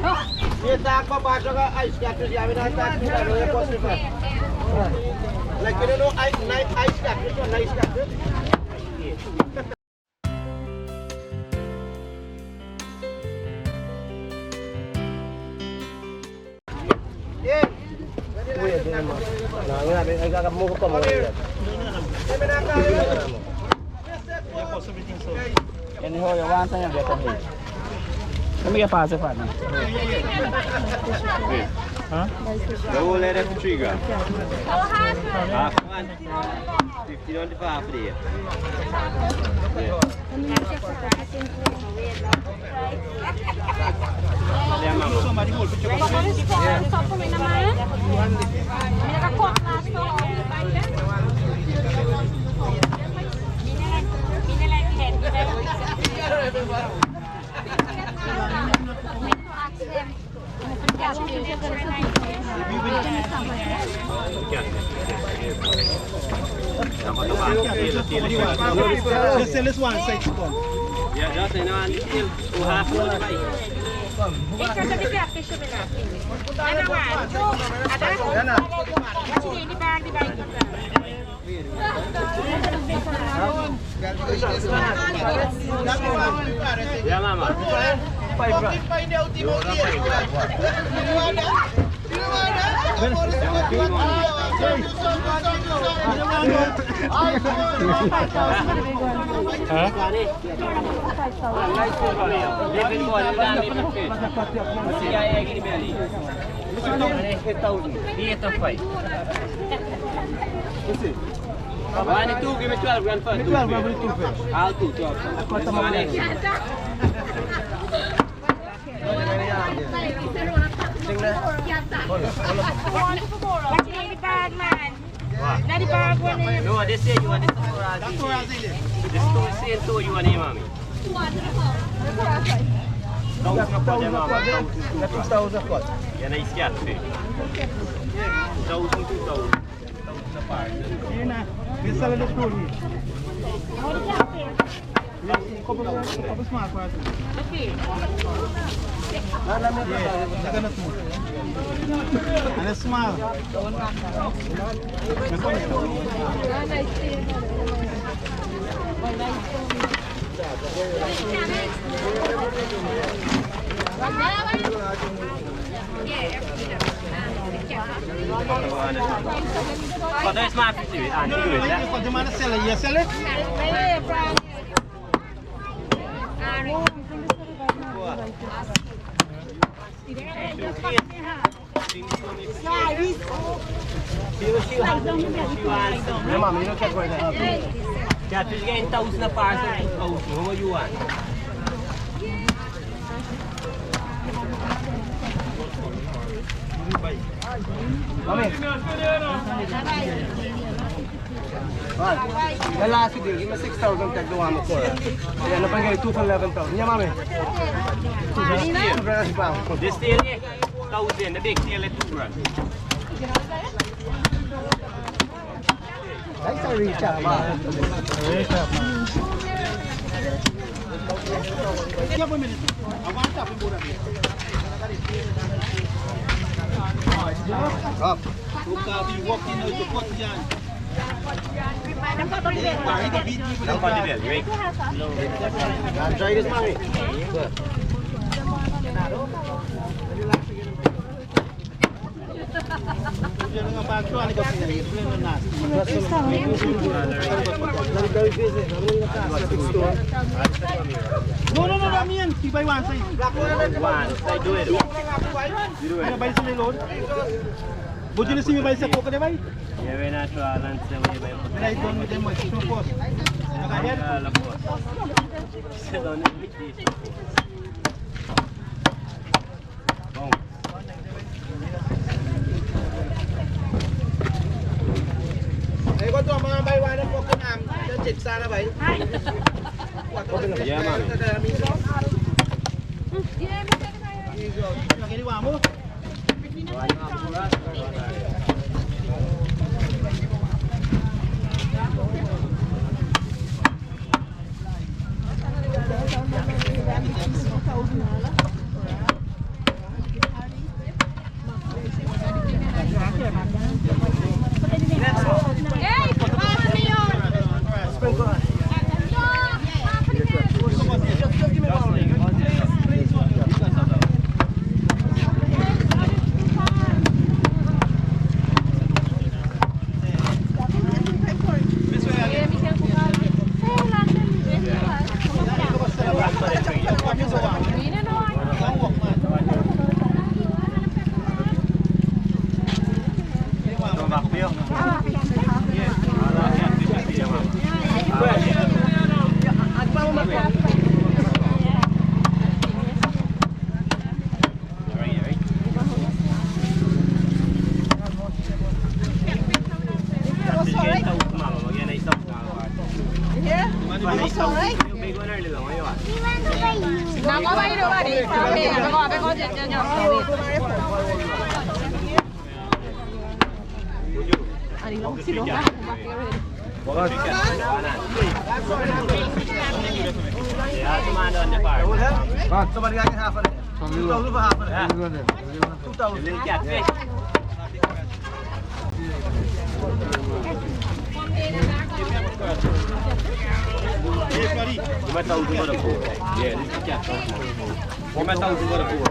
Dia tak apa pasal ke ais kat dia ambil hantar kita dulu ya pos ni. Lagi dulu ais kat tu ais kat tu. Ini ho, yang sana dia tadi. Kami apa sih Pak? Hah? Då är det för trygga. Ja, fan. 50 on the far för det. Ja, mamma. Som hade mål för choklad. Stopp på mina man. Mina kopplar står av i bänken. Mina lägenheter. Just sell this one side to come. Ja, jag ser någon till och här får det vara. Ik kan dat ik even zo benaderen. En dan maar. Ada? Wat zie je in die bag die bij Ja, mamma. Ini tu give me 12 grand for 12 grand for 2 I'll do 12. Wat zie je in die bag man? Naar die bag wanneer. No, they say you want this for This store say so you want him, mommy. Ja, nej, skatt. 1000 2000. Vi säljer det skor hit. Hou die geld in. Koppel smaak maar. Oké. Ja, kan het moet. En het smaak. Vad är smak för dig? Ah, det är det. Kau di mana sell? Ya sell. Ja, mamma, you can't go there. Catfish getting 1,000 a par, so 2,000. How much you want? Mami. The last deal, give me 6,000 take the one for it. Yeah, no pangay 2 for 11,000. Yeah, mami. This deal is 1,000. The big deal is 2 grand. Ay, sa Richard. Siapa minit? Awak tak pun borak dia. Up. Buka di walk in out the pot yan. Nampak boleh bel. Bagi ke biji pun. Nampak dia bel, Rick. Try this, mami. Dia dengan batu ni kau sini. Boleh nas. Very busy. No, Damian. Tiba iwan saya. One, I do it. Ada bayi sini lor. Bojo ni sini bayi sekok ke dia bayi. Yeah, we're not sure. Let's see what you're Bila itu ni dia masih support. Jangan head. Sit on it. Boom. Eh, kau tu mga baywan na po kunam. Check sana bay. Yeah, mami. Lagi ni wamu. Somebody got half of it. 2,000 for half of it. 2,000. Catfish. Hey, buddy. You might tell them what a four. Yeah, this is catfish. You might tell them what a four.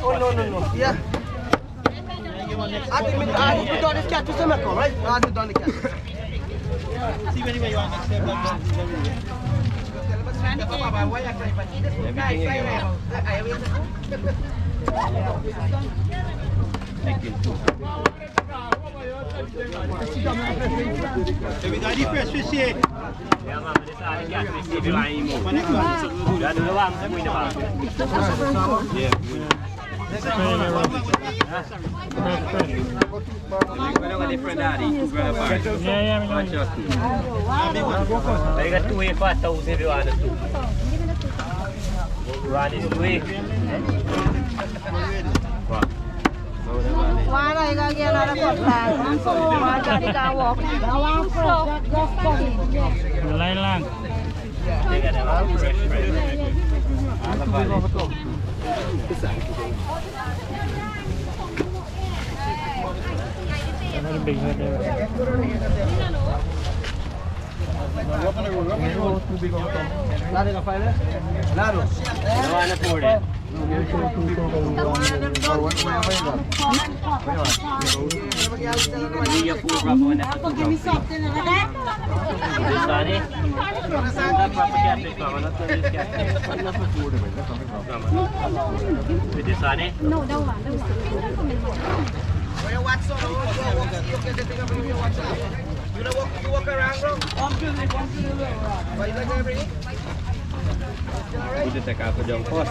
Oh, no. Yeah. I think we done this catfish in Mecca, right? I think we done the catfish. See anywhere you want next time. We got the fresh fish here. Yeah, man, this is the catfish. If you want any more. Next one. Yeah, do the one. Yeah. Different daddy. I got 2 8 4,000 if you want to. One is 2 8. Why I gotta get another foot back? Why I gotta walk? Line lang. They got a fresh bread. Lado ka file? Lado. No one afford it. Iya po bravo na. Give me something like that. This one eh. With this one eh. No, don't want. Where you watch so? You get the thing up in your WhatsApp. You walk around, bro? Why you like everything? Udah tak apa jom pos.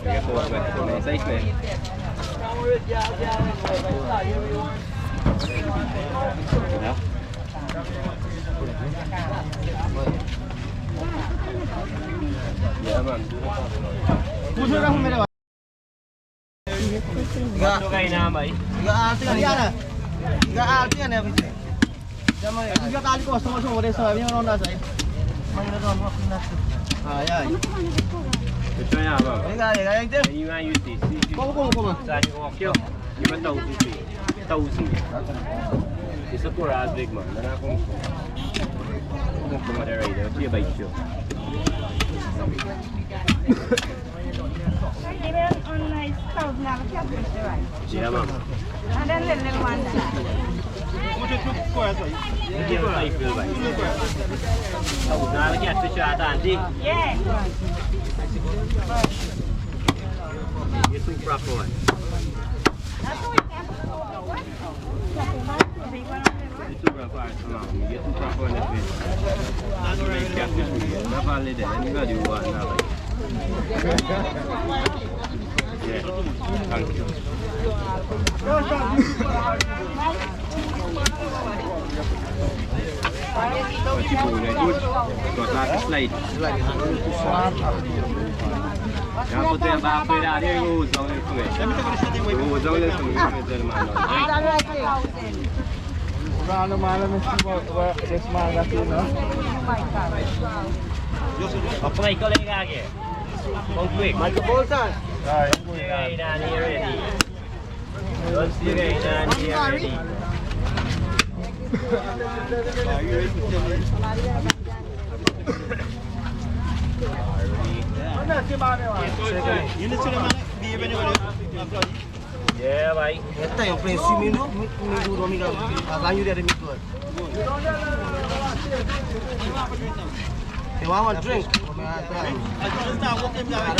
Ya pos betul ni size ni. Ya. Ya man. Puso lang meron. Enggak kain namai. Enggak arti kan ya. Enggak arti kan ya bisa. Jama juga kali ko sama sama desa yang ronda saya. Mana ron mo pinat. Ah ya. Betul ya bang. Enggak ya yang itu. Ini mah UT. Kau. Saya okey. Kita tahu sih. Tahu sih. Isso por as big man. Não é como madeira aí, eu tinha baixo. Yeah, ma'am. And then little one. Mucho truco com essa aí. Aqui vai aí, filho, vai. Não, aqui é fechado, Andy. Yeah. Isso é um proper one. Itu berapa sama? Itu berapa one itu? Não vale deh, ini enggak diuang apa. Yeah, thank you. Tipo, né? Good. Got last slide. Já botei a barra para ali e o usão ele comer. O usão ele comer, mano. Ano malam mesti semangat ini. Apa ikut lagi lagi? Kau quick. Macam bolsa. Stay down here ready. Don't stay down here ready. Ini sudah mana? Di mana boleh? Yeah, bhai. Esta é o preço mínimo do amigo. A ganho de mito. You want a drink? I just start walking down.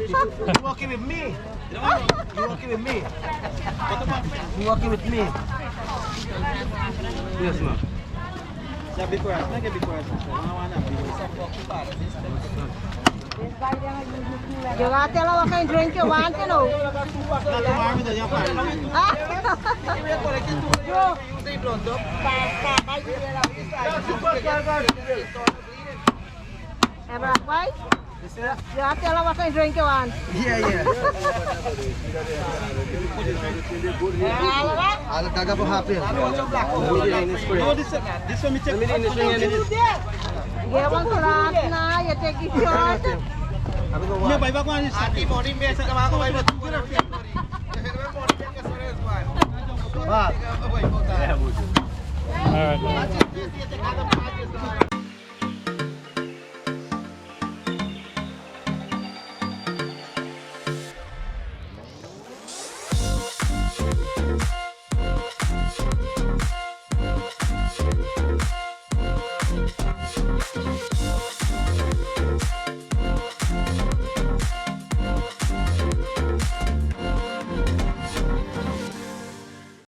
You walking with me? You walking with me? You walking with me? Yes, ma'am. Já vi por essa, não é que vi por essa. Não há nada. You got to tell her what kind of drink you want, you know. Ever right? You have to tell her what kind of drink you want. Yeah. I'll tag up a happy. No, this one me check. Get one glass now, you take it short. Me buy back one. Wow. Alright.